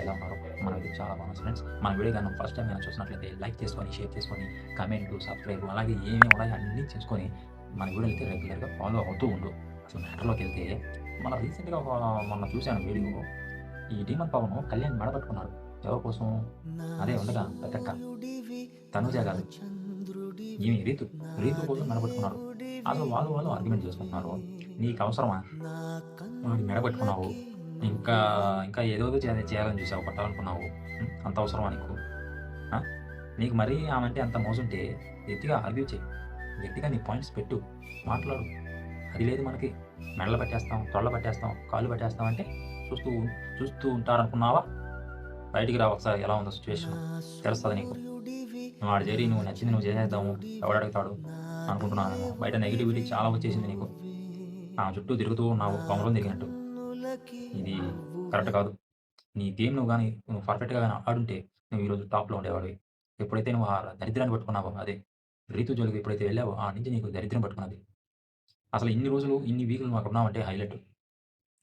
ఎలా ఉన్నారో? మనమైతే చాలా బాగున్నాం ఫ్రెండ్స్. మన వీడియో గాని ఫస్ట్ టైమ్ గనక చూసినట్లయితే లైక్ చేసుకొని, షేర్ చేసుకొని, కామెంటు, సబ్స్క్రైబ్ అలాగే ఏమేమి ఉన్నాయో అన్నీ చేసుకొని, మన వీడియోలైతే రెగ్యులర్‌గా ఫాలో అవుతూ ఉండు. అసలు మ్యాటర్‌లోకెళ్తే మన రీసెంట్‌గా మొన్న చూసాను వీడియో. ఈ డీమన్ పవన్ కళ్యాణ్ మెడ పట్టుకున్నాడు. ఎవరి కోసం? అదే ఉందిగా పెద్దక్క. తనూజ కాదు. ఈమె రీతు. రీతు కోసం మెడ పట్టుకున్నాడు. అసలు వాళ్ళు ఆర్గ్యుమెంట్ చేసుకుంటున్నారు. నీకవసరమా? వాడి మెడ పట్టుకున్నావు. ఇంకా, ఇంకా ఏదేదో చేయాలని చూసావు. కొట్టాలనుకున్నావు. అంత అవసరమా నీకు? ఆ! నీకు మరీ ఆమంటే అంత మోజుంటే గట్టిగా ఆర్గ్యూ చెయి. గట్టిగా నీ పాయింట్స్ పెట్టు. మాట్లాడు. అది లేదు మనకి. మెడలు పట్టేస్తాం, తొడలు పట్టేస్తాం, కాళ్ళు పట్టేస్తాం అంటే చూస్తూ చూస్తూ ఉంటారనుకున్నావా? బయటికి రా ఒకసారి ఎలా ఉందో సిట్యుయేషను. తెలుస్తది నీకు. నువ్వు ఆడ చేరి నువ్వు నచ్చింది నువ్వు చేసేద్దాము. ఎవడడుగుతాడు అనుకుంటున్నావేమో. బయట నెగటివిటీ చాలా వచ్చేసింది నీకు. ఆమె చుట్టూ తిరుగుతూ ఉన్నావు కొమరం తిరిగినట్టు. ఇది కరెక్ట్ కాదు. నీ గేమ్ నువ్వు పర్ఫెక్ట్‌గా గాని ఆడుంటే నువ్వు ఈరోజు టాప్‌లో ఉండేవాడివి. ఎప్పుడైతే నువ్వు ఆ దరిద్రాన్ని పట్టుకున్నావో అదే రీతు జోలికి ఎప్పుడైతే వెళ్ళావో ఆడ నుంచి నీకు దరిద్రం పట్టుకున్నది. అసలు ఇన్ని రోజులు, ఇన్ని వీకులు నువ్వు అక్కడున్నావంటే హైలైట్.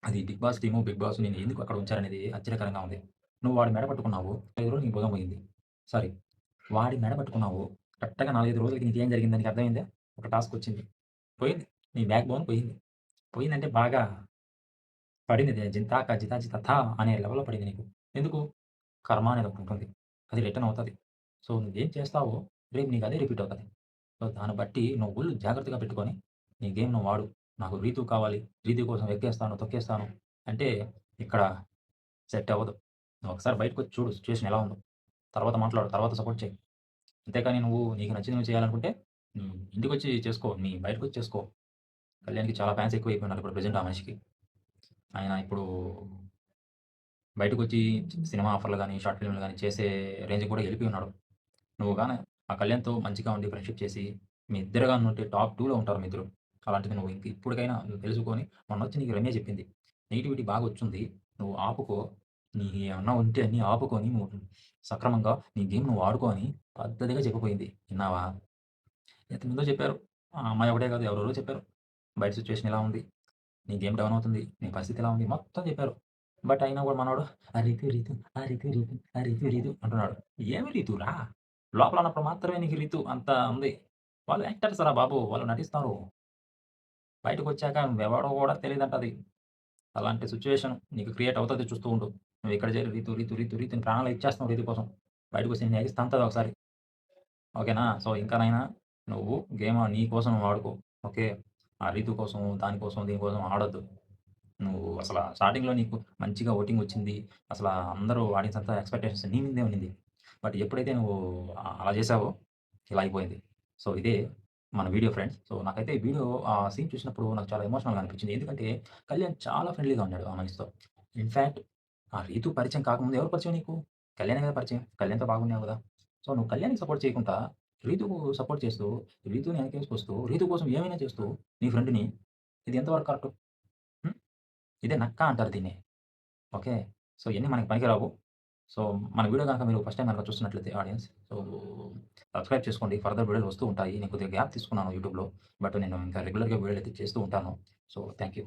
అది 'Bigg Boss' team, 'Bigg Boss' నిన్ను ఎందుకు అక్కడ ఉంచారనేది ఆశ్చర్యకరంగా ఉంది. నువ్వు వాడి మెడ పట్టుకున్నావు. 5 రోజులు నీ భుజం పోయింది. సారీ వాడి మెడ పట్టుకున్నావు. కరెక్ట్‌గా 4, 5 రోజులకి నీకేం జరిగిందో నీకు అర్థమైందా? ఒక టాస్కొచ్చింది. పోయింది. నీ బ్యాక్ బోన్ పోయింది. పోయిందంటే బాగా పడింది. 'జింతాక జితాజిత థా' అనే లెవెల్‌లో పడింది నీకు. ఎందుకు? కర్మ అనేది ఒకటుంటుంది. అది రిటర్న్ అవుతది. సో, నువ్వేం చేస్తావో రేపు నీకు అదే రిపీట్ అవుతది. సో, దాన్ని బట్టి నువ్వు ఒళ్ళు జాగ్రత్తగా పెట్టుకొని నీ గేమ్ నువ్వు ఆడు. నాకు రీతూ కావాలి. రీతూ కోసం ఎక్కేస్తాను, తొక్కేస్తాను అంటే ఇక్కడ సెట్ అవ్వదు. నువ్వు ఒకసారి బయటకొచ్చి చూడు సిట్యుయేషన్ ఎలా ఉందో. తర్వాత మాట్లాడు. తర్వాత సపోర్ట్ చెయి. అంతేకాని నువ్వు నీకు నచ్చింది నువ్వు చేయాలనుకుంటే ఇంటికొచ్చి చేసుకో. బయటకొచ్చి చేసుకో. కళ్యాణ్‌కి చాలా ఫ్యాన్స్ ఎక్కువైపోయిన్నారు ఇప్పుడు ప్రెజెంట్ ఆ మనిషికి. ఆయన ఇప్పుడు బయటకొచ్చి సినిమా ఆఫర్‌లు గాని, షార్ట్ ఫిల్మ్‌లు గాని చేసే రేంజ్‌కి కూడా ఎళ్ళిపోయి ఉన్నాడు. నువ్వు గాని ఆ కళ్యాణ్‌తో మంచిగా ఉండి ఫ్రెండ్‌షిప్ చేసి, మీ ఇద్దరు గాని ఉంటే టాప్ 2లో ఉంటారు మీ ఇద్దరు. అలాంటిది నువ్వు ఇప్పటికైనా నువ్వు తెలుసుకొని మొన్నొచ్చి నీకు రమ్య చెప్పింది. నెగటివిటీ బాగొచ్చుంది. నువ్వు ఆపుకో. ఏమన్నా ఉంటే అన్నీ ఆపుకొని నువ్వు సక్రమంగా నీ గేమ్ నువ్వు ఆడుకో అని పద్ధతిగా చెప్పిపోయింది. ఇన్నావా? ఎంతమందో చెప్పారు. ఆ అమ్మాయి ఒకటే కాదు ఎవరెవరో చెప్పారు. బయట సిట్యుయేషన్ ఇలా ఉంది. నీ గేమ్ డౌన్ అవుతుంది. నీ పరిస్థితి ఇలా ఉంది. మొత్తం చెప్పారు. బట్ అయినా కూడా మనోడు ఆ రీతు, రీతు, ఆ రీతు, రీతు, ఆ రీతు, రీతు అంటున్నాడు. ఏమి రీతురా? లోపల ఉన్నప్పుడు మాత్రమే నీకు రీతు అంత ఉంది. వాళ్ళు యాక్టర్స్ రా బాబు! వాళ్ళు నటిస్తారు. బయటకొచ్చాక నువ్వెవడో కూడా తెలీదంటది. అలాంటి సిట్యుయేషన్ నీకు క్రియేట్ అవుతది చూస్తూ ఉండు. నువ్వు ఇక్కడ చేరి రీతు, రీతు, రీతు, రీతు అని ప్రాణాలు ఇచ్చేస్తున్నావు రీతు కోసం. బయటకొస్తే నిన్ను ఎగిసి తంతది ఒకసారి. ఓకేనా? సో, ఇంకనైనా నువ్వు గేమ్ నీ కోసం నువ్వు ఆడుకో. ఓకే. ఆ రీతు కోసం, దానికోసం, దీనికోసం ఆడొద్దు. నువ్వు స్టార్టింగ్‌లో నీకు మంచిగా ఓటింగొచ్చింది. అందరూ ఆడియన్స్ అంతా ఎక్స్‌పెక్టేషన్స్ నీ మీదే ఉండింది. బట్ ఎప్పుడైతే నువ్వు అలా చేసావో ఇలా అయిపోయింది. సో, ఇదే మన వీడియో ఫ్రెండ్స్. సో, నాకైతే ఈ వీడియో ఆ సీన్ చూసినప్పుడు నాకు చాలా ఎమోషనల్‌గా అనిపించింది. ఎందుకంటే కళ్యాణ్ చాలా ఫ్రెండ్లీగా ఉన్నాడు ఆ మనిషితో. ఇన్‌ఫాక్ట్ ఆ రీతు పరిచయం కాకముందు ఎవరు పరిచయం నీకు? కళ్యాణే కదా పరిచయం. కళ్యాణ్‌తో బాగున్నావు కదా! సో, నువ్వు కళ్యాణ్‌కి సపోర్ట్ చేయకుండా రీతుకు సపోర్ట్ చేస్తూ, రీతుని వెనకేసుకొస్తూ, రీతు కోసం ఏమైనా చేస్తూ నీ ఫ్రెండ్‌ని ఇది ఎంతవరకు కరెక్టు? హ్మ్. ఇదే నక్క అంటారు దీన్ని. ఓకే. సో, ఇయన్నీ మనకి పనికిరావు. సో, మన వీడియో గనక మీరు ఫస్ట్ టైమ్ గనక చూస్తున్నట్లయితే ఆడియన్స్ సో, సబ్స్క్రైబ్ చేసుకోండి. ఫర్దర్ వీడియోలు వస్తూ ఉంటాయి. నేను కొద్దిగా గ్యాప్ తీసుకున్నాను యూట్యూబ్‌లో. బట్ నేను ఇంకా రెగ్యులర్‌గా వీడియోలయితే చేస్తూ ఉంటాను. So, thank you.